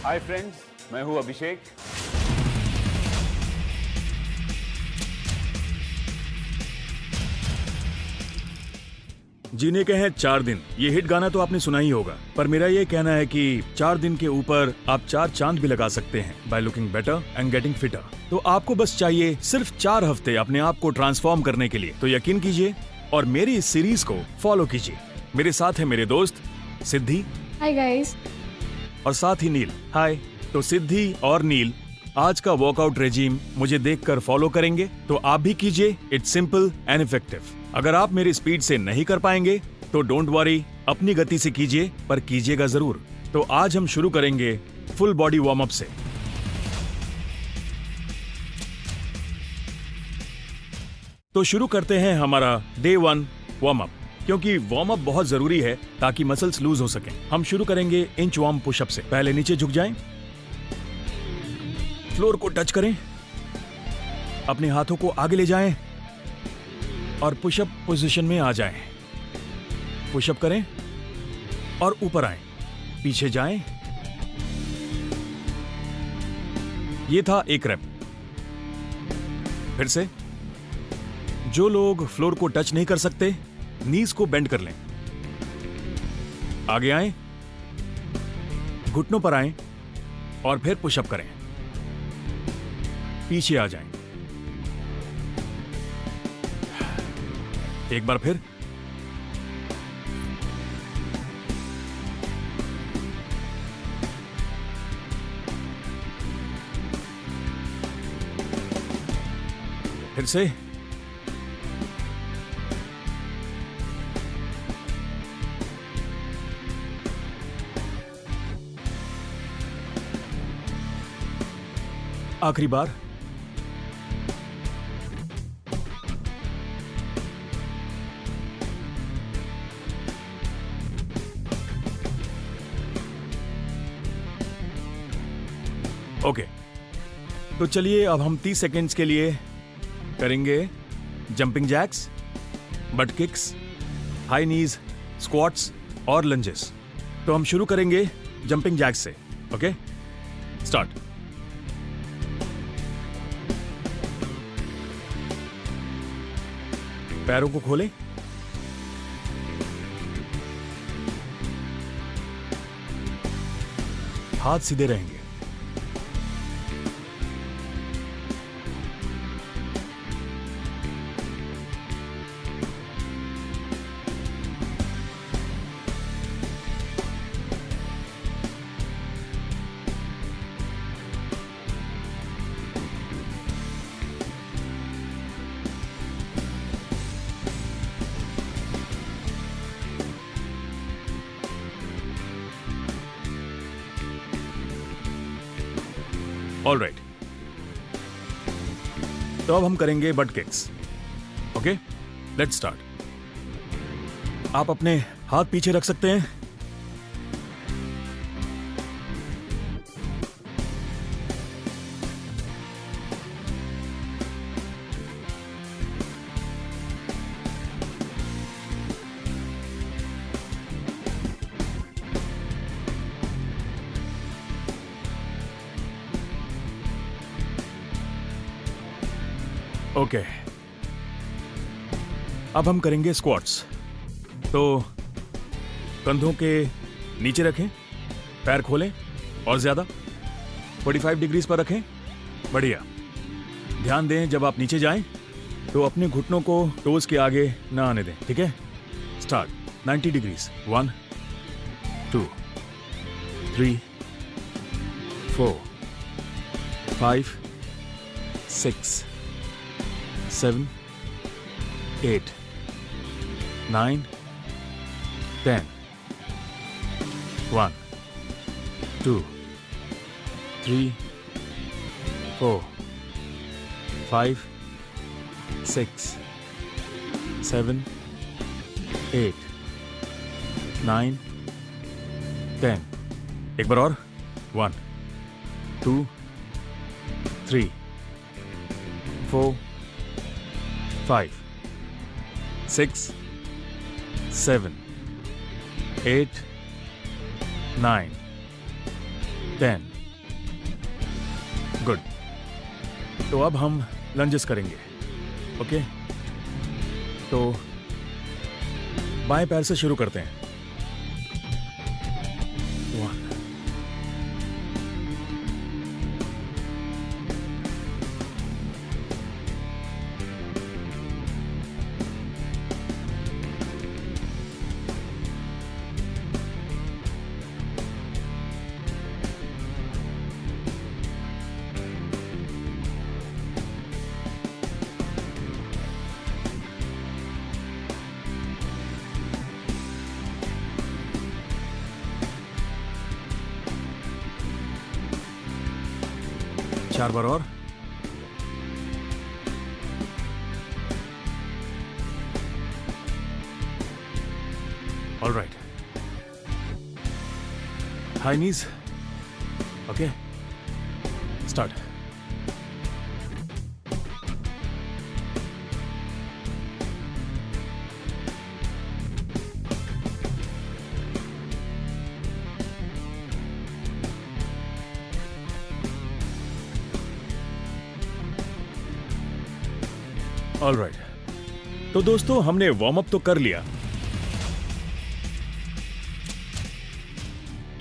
Hi friends, मैं हूं अभिषेक। जीने के हैं 4 दिन। ये हिट गाना तो आपने सुना ही होगा, पर मेरा ये कहना है कि 4 दिन के ऊपर आप 4 चांद भी लगा सकते हैं by looking better and getting fitter. तो आपको बस चाहिए सिर्फ 4 हफ्ते अपने आप को ट्रांसफॉर्म करने के लिए। तो यकीन कीजिए और मेरी इस सीरीज को फॉलो कीजिए। मेरे साथ है मेरे दोस्त सिद्धि। Hi guys. और साथ ही नील। हाय। तो सिद्धि और नील आज का वर्कआउट रेजिम मुझे देखकर फॉलो करेंगे, तो आप भी कीजिए। It's simple and effective. अगर आप मेरी स्पीड से नहीं कर पाएंगे तो डोंट वरी, अपनी गति से कीजिए, पर कीजिएगा जरूर। तो आज हम शुरू करेंगे फुल बॉडी वार्म अप से। तो शुरू करते हैं हमारा डे 1 वार्म अप, क्योंकि वार्म अप बहुत जरूरी है ताकि मसल्स लूज हो सकें। हम शुरू करेंगे इंच वार्म पुशअप से। पहले नीचे झुक जाएं, फ्लोर को टच करें, अपने हाथों को आगे ले जाएं और पुशअप पोजीशन में आ जाएं। पुशअप करें और ऊपर आएं, पीछे जाएं। ये था एक रेप। फिर से, जो लोग फ्लोर को टच नहीं कर सकते, नीज को बेंड कर लें। आगे आएं, घुटनों पर आएं और फिर पुशअप करें। पीछे आ जाएं। एक बार फिर। फिर से। आखिरी बार। ओके, तो चलिए अब हम 30 सेकेंड्स के लिए करेंगे jumping jacks, but kicks, high knees, squats और लंजेस। तो हम शुरू करेंगे जंपिंग जैक्स से। Okay, start. पैरों को खोलें, हाथ सीधे रहेंगे। ऑल राइट, तो अब हम करेंगे but kicks. Okay, let's start. आप अपने हाथ पीछे रख सकते हैं। ओके, अब हम करेंगे स्क्वाट्स। तो कंधों के नीचे रखें, पैर खोलें और ज्यादा 45 डिग्रीज पर रखें। बढ़िया। ध्यान दें, जब आप नीचे जाएं तो अपने घुटनों को टोज के आगे ना आने दें। ठीक है, स्टार्ट। 90 डिग्रीज। 1 2 3 4 5 6 7 8 9 10 1 2 3 4 5 6 7 8 9 10। एक बार और। 1 2 3 4 5 6 7 8 9 10। तो अब हम लंजेस करेंगे। ओके, तो बाएं पैर से शुरू करते हैं। 1 4 बार और। ऑल राइट, हाई नीज। Okay, start. ऑल राइट, तो दोस्तों हमने वार्म अप तो कर लिया।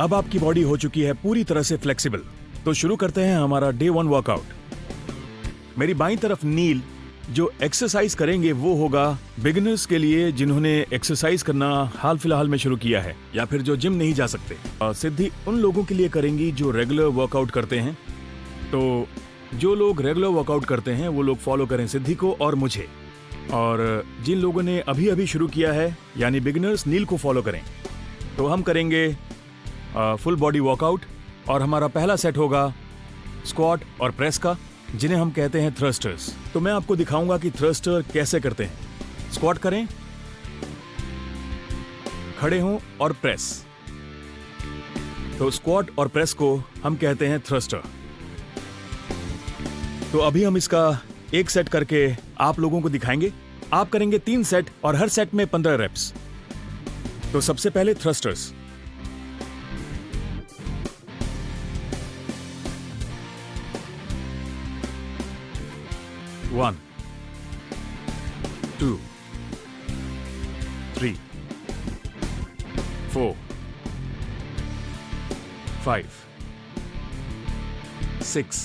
अब आपकी बॉडी हो चुकी है पूरी तरह से फ्लेक्सिबल। तो शुरू करते हैं हमारा डे 1 वर्कआउट। मेरी बाईं तरफ नील जो एक्सरसाइज करेंगे वो होगा बिगिनर्स के लिए, जिन्होंने एक्सरसाइज करना हाल फिलहाल में शुरू किया है या फिर जो जिम नहीं जा सकते। और सिद्धि उन लोगों के लिए करेंगी जो रेगुलर वर्कआउट करते हैं। तो जो लोग रेगुलर वर्कआउट करते हैं वो लोग फॉलो करें सिद्धि को और मुझे। और जिन लोगों ने अभी अभी शुरू किया है यानी बिगिनर्स, नील को फॉलो करें। तो हम करेंगे फुल बॉडी वर्कआउट और हमारा पहला सेट होगा स्क्वाट और प्रेस का, जिन्हें हम कहते हैं थ्रस्टर्स। तो मैं आपको दिखाऊंगा कि थ्रस्टर कैसे करते हैं। स्क्वाट करें, खड़े हों और प्रेस। तो स्क्वाट और प्रेस को हम कहते हैं थ्रस्टर। तो अभी हम इसका एक सेट करके आप लोगों को दिखाएंगे। आप करेंगे 3 सेट और हर सेट में 15 रेप्स। तो सबसे पहले थ्रस्टर्स। One, 2, 3, 4, 5, 6,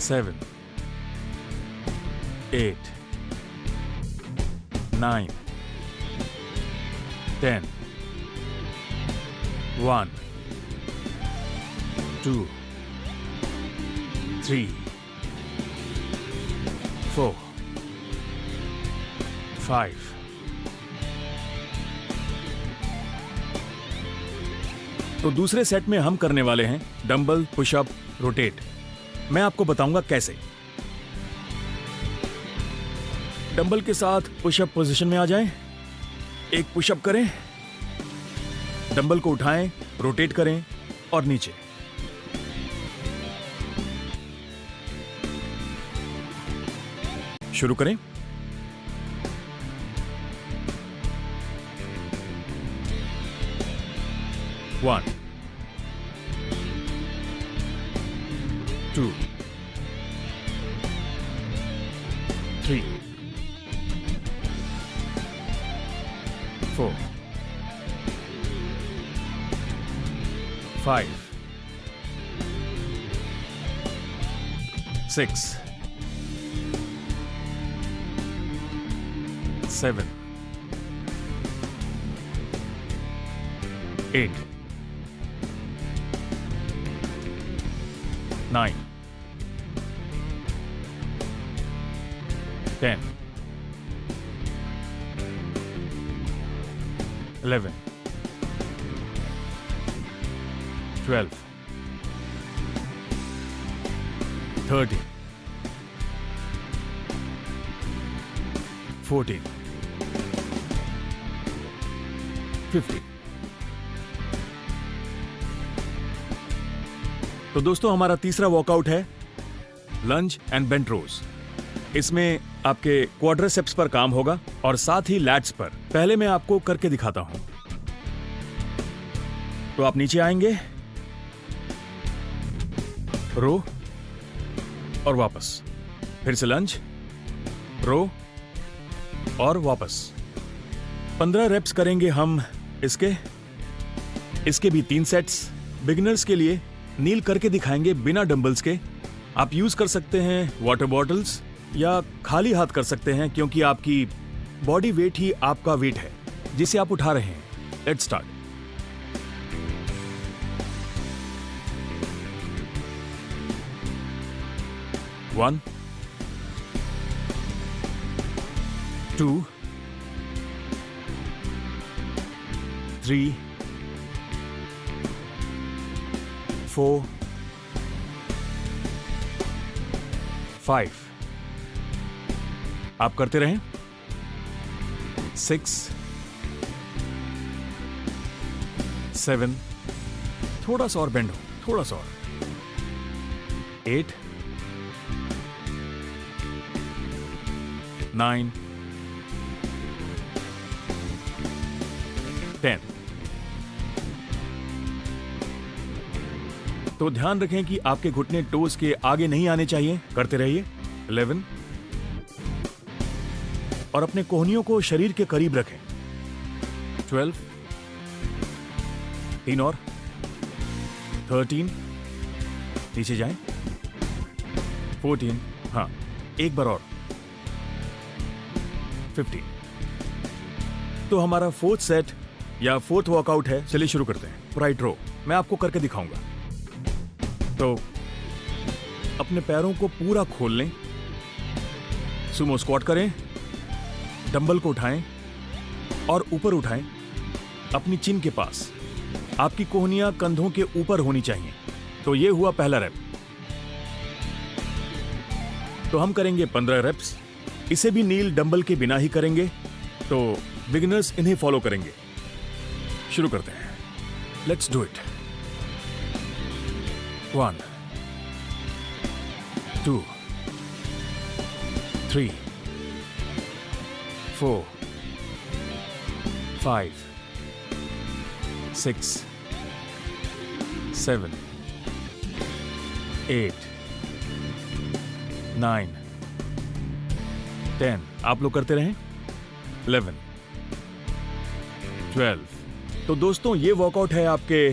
7, 8, 9, 10, 1, 2, 3, 4, 5, तो दूसरे सेट में हम करने वाले हैं डंबल पुशअप रोटेट। मैं आपको बताऊंगा कैसे। डंबल के साथ पुशअप पोजीशन में आ जाएं, एक पुशअप करें, डंबल को उठाएं, रोटेट करें और नीचे। शुरू करें। One, 2, 3, 4, 5, 6, 7, 8, 9, 10, 11, 12, 13, 14, 15। तो दोस्तों हमारा तीसरा वर्कआउट है लंज एंड बेंट रोज। इसमें आपके क्वाड्रिसेप्स पर काम होगा और साथ ही लैट्स पर। पहले मैं आपको करके दिखाता हूं। तो आप नीचे आएंगे, रो, और वापस, फिर से लंज, रो और वापस। 15 रेप्स करेंगे हम इसके भी 3 सेट्स। बिगिनर्स के लिए नील करके दिखाएंगे बिना डंबल्स के। आप यूज कर सकते हैं वाटर बॉटल्स या खाली हाथ कर सकते हैं, क्योंकि आपकी बॉडी वेट ही आपका वेट है जिसे आप उठा रहे हैं। Let's start. वन, 2, 3, 4, 5। आप करते रहें। 6, 7, थोड़ा सा और बेंड हो, थोड़ा सा और। 8, 9, 10। तो ध्यान रखें कि आपके घुटने टोस के आगे नहीं आने चाहिए। करते रहिए। 11 और अपने कोहनियों को शरीर के करीब रखें। 12, 3 और। 13, नीचे जाएं। 14, हाँ एक बार और। 15। तो हमारा 4th सेट या 4th वर्कआउट है। चलिए शुरू करते हैं। राइट रो मैं आपको करके दिखाऊंगा। तो अपने पैरों को पूरा खोल लें। सुमो स्क्वाट करें। डंबल को उठाएं और ऊपर उठाएं अपनी चिन के पास। आपकी कोहनियां कंधों के ऊपर होनी चाहिए। तो ये हुआ पहला रेप। तो हम करेंगे 15 रेप्स। इसे भी नील डंबल के बिना ही करेंगे। तो बिगिनर्स इन्हें फॉलो करेंगे। शुरू करते हैं। Let's do it. 1, 2, 3, 4, 5, 6, 7, 8, 9, 10। आप लोग करते रहें। 11, 12। तो दोस्तों ये वर्कआउट है आपके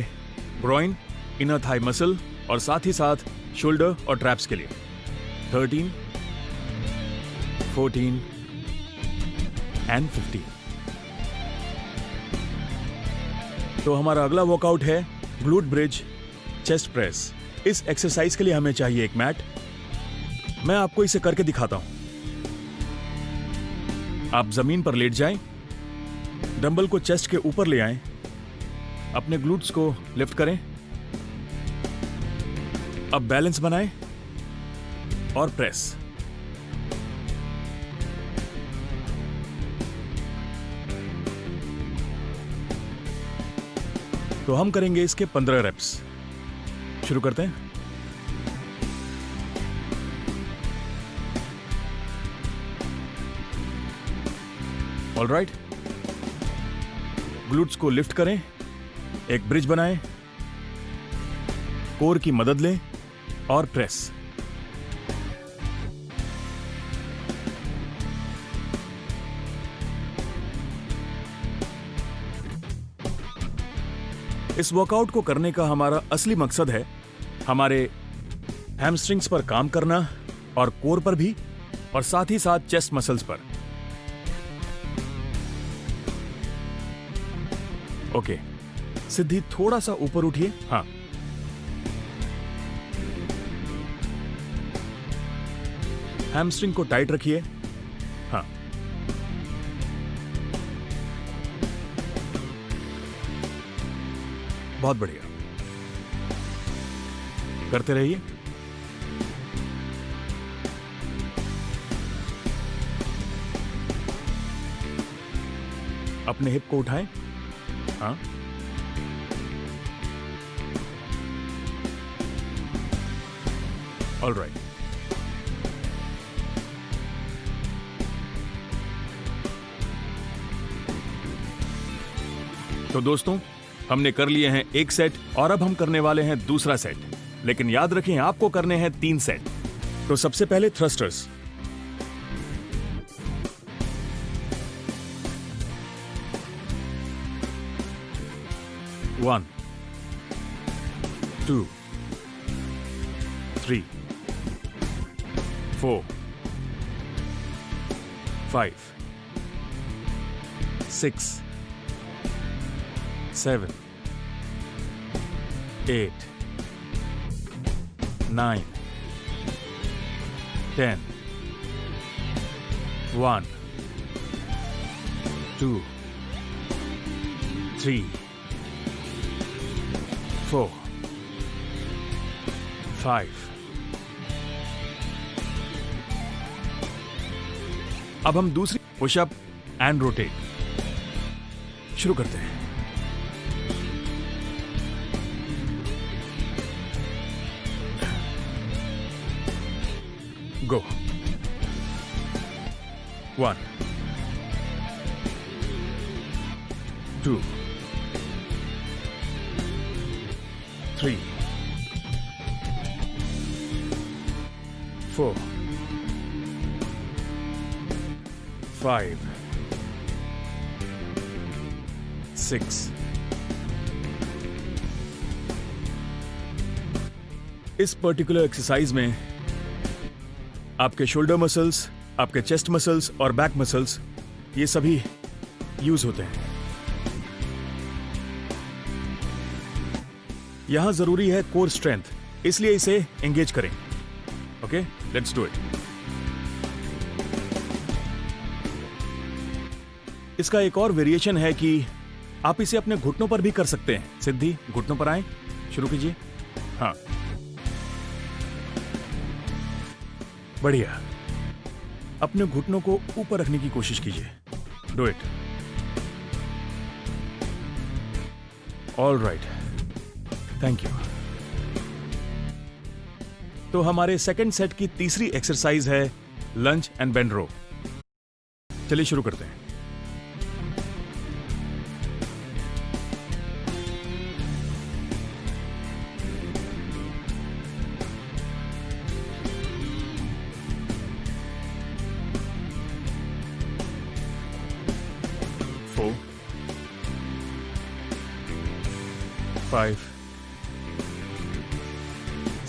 ग्रोइन, इनर थाई मसल और साथ ही साथ शोल्डर और ट्रैप्स के लिए। 13, 14 एंड 15। तो हमारा अगला वर्कआउट है ग्लूट ब्रिज चेस्ट प्रेस। इस एक्सरसाइज के लिए हमें चाहिए एक मैट। मैं आपको इसे करके दिखाता हूं। आप जमीन पर लेट जाएं, डंबल को चेस्ट के ऊपर ले आएं, अपने ग्लूट्स को लिफ्ट करें। अब बैलेंस बनाएं और प्रेस। तो हम करेंगे इसके 15 रेप्स। शुरू करते हैं। ऑलराइट, ग्लूट्स को लिफ्ट करें, एक ब्रिज बनाएं, कोर की मदद लें और प्रेस। इस वर्कआउट को करने का हमारा असली मकसद है हमारे हैमस्ट्रिंग्स पर काम करना और कोर पर भी, और साथ ही साथ चेस्ट मसल्स पर। ओके, सिद्धि थोड़ा सा ऊपर उठिए। हाँ, हैमस्ट्रिंग को टाइट रखिए। हाँ, बहुत बढ़िया, करते रहिए। अपने हिप को उठाएं। हाँ, ऑलराइट। तो दोस्तों, हमने कर लिए हैं एक सेट और अब हम करने वाले हैं दूसरा सेट। लेकिन याद रखें, आपको करने हैं 3 सेट। तो सबसे पहले thrusters. One, two, three, four, five, six, seven, eight, nine, 10, 1, 2, 3, 4, 5। अब हम दूसरी पुशअप एंड रोटेट शुरू करते हैं। गो। 1, 2, 3, 4, 5, 6। इस पर्टिकुलर एक्सरसाइज में आपके शोल्डर मसल्स, आपके चेस्ट मसल्स और बैक मसल्स ये सभी यूज होते हैं। यहां जरूरी है कोर स्ट्रेंथ, इसलिए इसे एंगेज करें। Okay, let's do it. इसका एक और वेरिएशन है कि आप इसे अपने घुटनों पर भी कर सकते हैं। सिद्धि, घुटनों पर आए, शुरू कीजिए। हाँ, बढ़िया। अपने घुटनों को ऊपर रखने की कोशिश कीजिए। Do it. All right, thank you. तो हमारे सेकंड सेट की तीसरी एक्सरसाइज है लंज एंड बेंड रो। चलिए शुरू करते हैं। फोर, 5,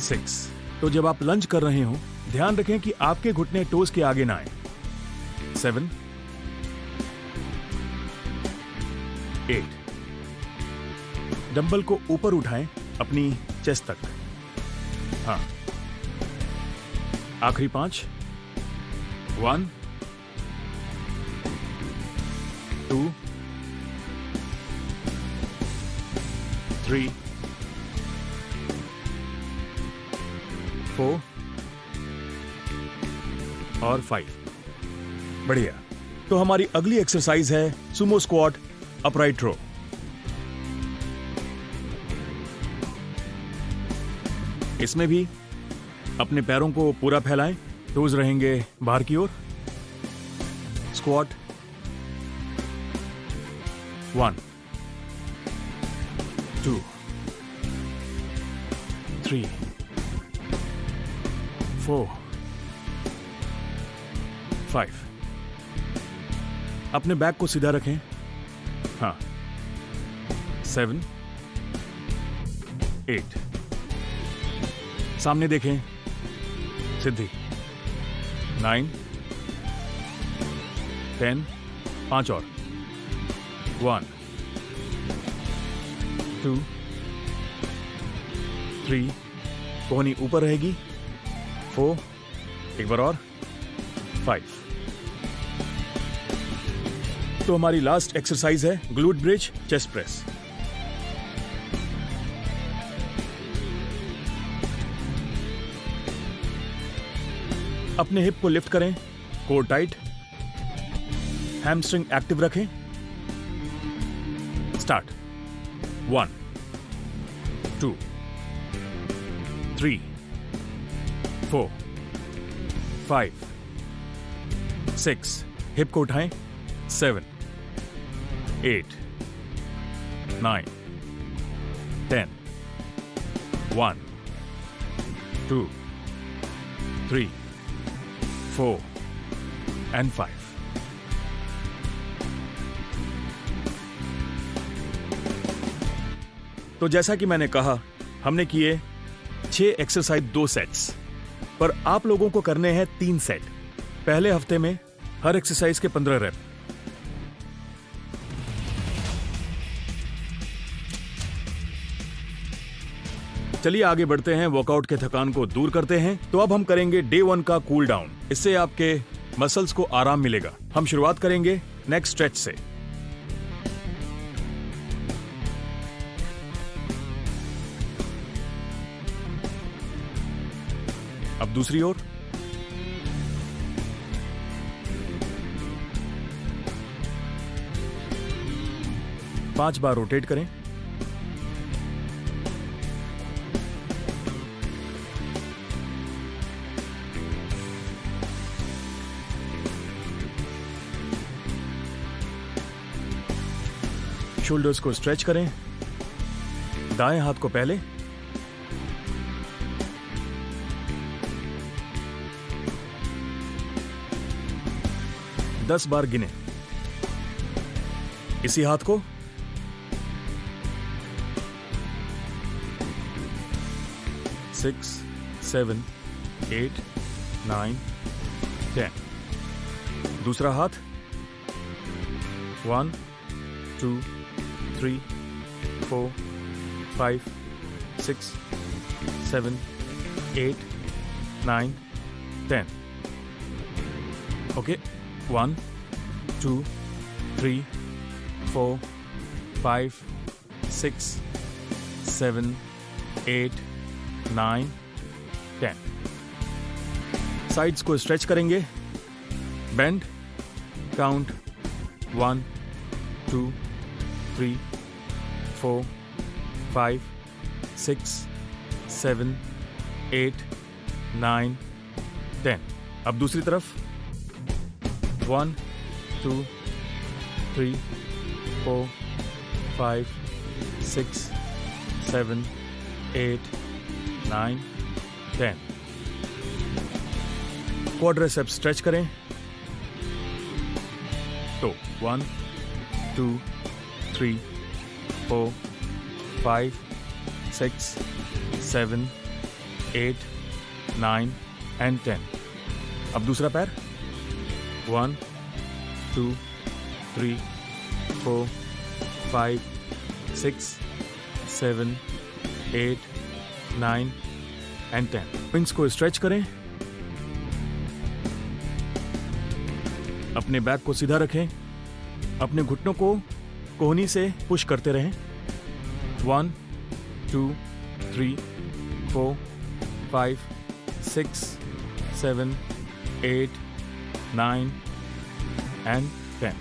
6। तो जब आप लंज कर रहे हो ध्यान रखें कि आपके घुटने टोज के आगे ना आए। 7, 8। डंबल को ऊपर उठाएं अपनी चेस्ट तक। हाँ, आखिरी 5। 1, 2, 3, 4 और 5। बढ़िया। तो हमारी अगली एक्सरसाइज है सुमो स्क्वाट अपराइट रो। इसमें भी अपने पैरों को पूरा फैलाएं, टोज रहेंगे बाहर की ओर। स्क्वाट। 1, 2, 3, 4, 5। अपने बैक को सीधा रखें। हाँ, 7, 8। सामने देखें, सिद्धि। 9, 10, 5 और। 1, 2, 3, कोहनी ऊपर रहेगी। 4, एक बार और। 5। तो हमारी लास्ट एक्सरसाइज है ग्लूट ब्रिज चेस्ट प्रेस। अपने हिप को लिफ्ट करें, कोर टाइट, हैमस्ट्रिंग एक्टिव रखें। स्टार्ट। 1, 2, 3, 4, 5, 6। हिप को उठाएं। 7, 8, 9, 10, 1, 2, 3, 4 and 5. तो जैसा कि मैंने कहा, हमने किए 6 एक्सरसाइज 2 सेट्स, पर आप लोगों को करने हैं 3 सेट। पहले हफ्ते में हर एक्सरसाइज के 15 रेप। चलिए आगे बढ़ते हैं, वर्कआउट के थकान को दूर करते हैं। तो अब हम करेंगे डे 1 का कूल डाउन। इससे आपके मसल्स को आराम मिलेगा। हम शुरुआत करेंगे नेक स्ट्रेच से। अब दूसरी ओर। पांच बार रोटेट करें। शोल्डर्स को स्ट्रेच करें। दाएं हाथ को पहले, दस बार गिने। इसी हाथ को 6, 7, 8, 9, 10। दूसरा हाथ 1, 2, 3, 4, 5, 6, 7, 8, 9, 10। ओके, 1, 2, 3, 4, 5, 6, 7, 8, 9, 10। साइड्स को स्ट्रेच करेंगे। Bend, count 1, 2, 3, 4, 5, 6, 7, 8, 9, 10। अब दूसरी तरफ 1, 2, 3, 4, 5, 6, 7, 8, 9, 10। क्वाड्रिसेप्स स्ट्रेच करें। तो 1, 2, 3, 4, 5, 6, 7, 8, 9 and 10। अब दूसरा पैर 1, 2, 3, 4, 5, 6, 7, 8, 9 and 10। विंग्स को स्ट्रेच करें। अपने बैक को सीधा रखें। अपने घुटनों को कोहनी से पुश करते रहें। 1, 2, 3, 4, 5, 6, 7, 8, 9 and 10।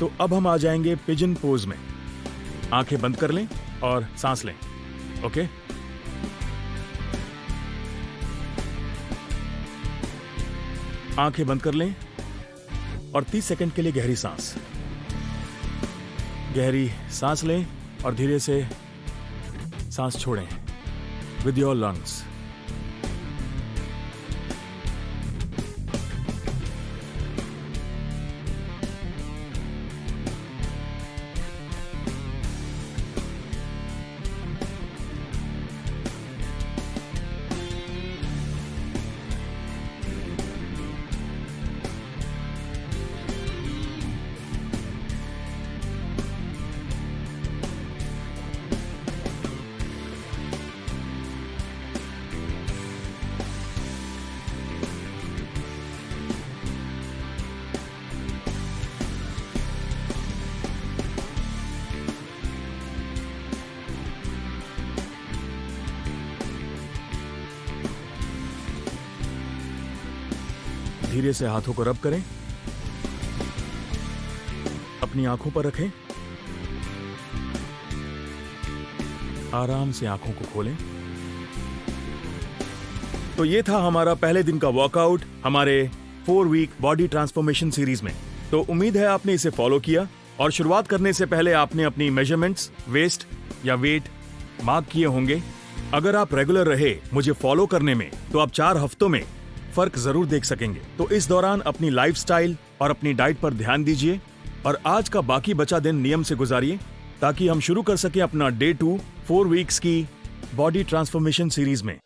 तो अब हम आ जाएंगे पिजन पोज में। आंखें बंद कर लें और सांस लें। ओके, आंखें बंद कर लें और 30 सेकंड के लिए गहरी सांस। गहरी सांस लें और धीरे से सांस छोड़ें विद योर लंग्स। धीरे से हाथों को रब करें। अपनी आंखों पर रखें। आराम से आंखों को खोलें। तो ये था हमारा पहले दिन का वर्कआउट हमारे 4 वीक बॉडी ट्रांसफॉर्मेशन सीरीज में। तो उम्मीद है आपने इसे फॉलो किया और शुरुआत करने से पहले आपने अपनी मेजरमेंट्स, वेस्ट या वेट मार्क किए होंगे। अगर आप रेगुलर रहे मुझे फॉलो करने में तो आप 4 हफ्तों में फर्क जरूर देख सकेंगे। तो इस दौरान अपनी लाइफस्टाइल और अपनी डाइट पर ध्यान दीजिए और आज का बाकी बचा दिन नियम से गुजारिए ताकि हम शुरू कर सकें अपना डे 2 4 वीक्स की बॉडी ट्रांसफॉर्मेशन सीरीज में।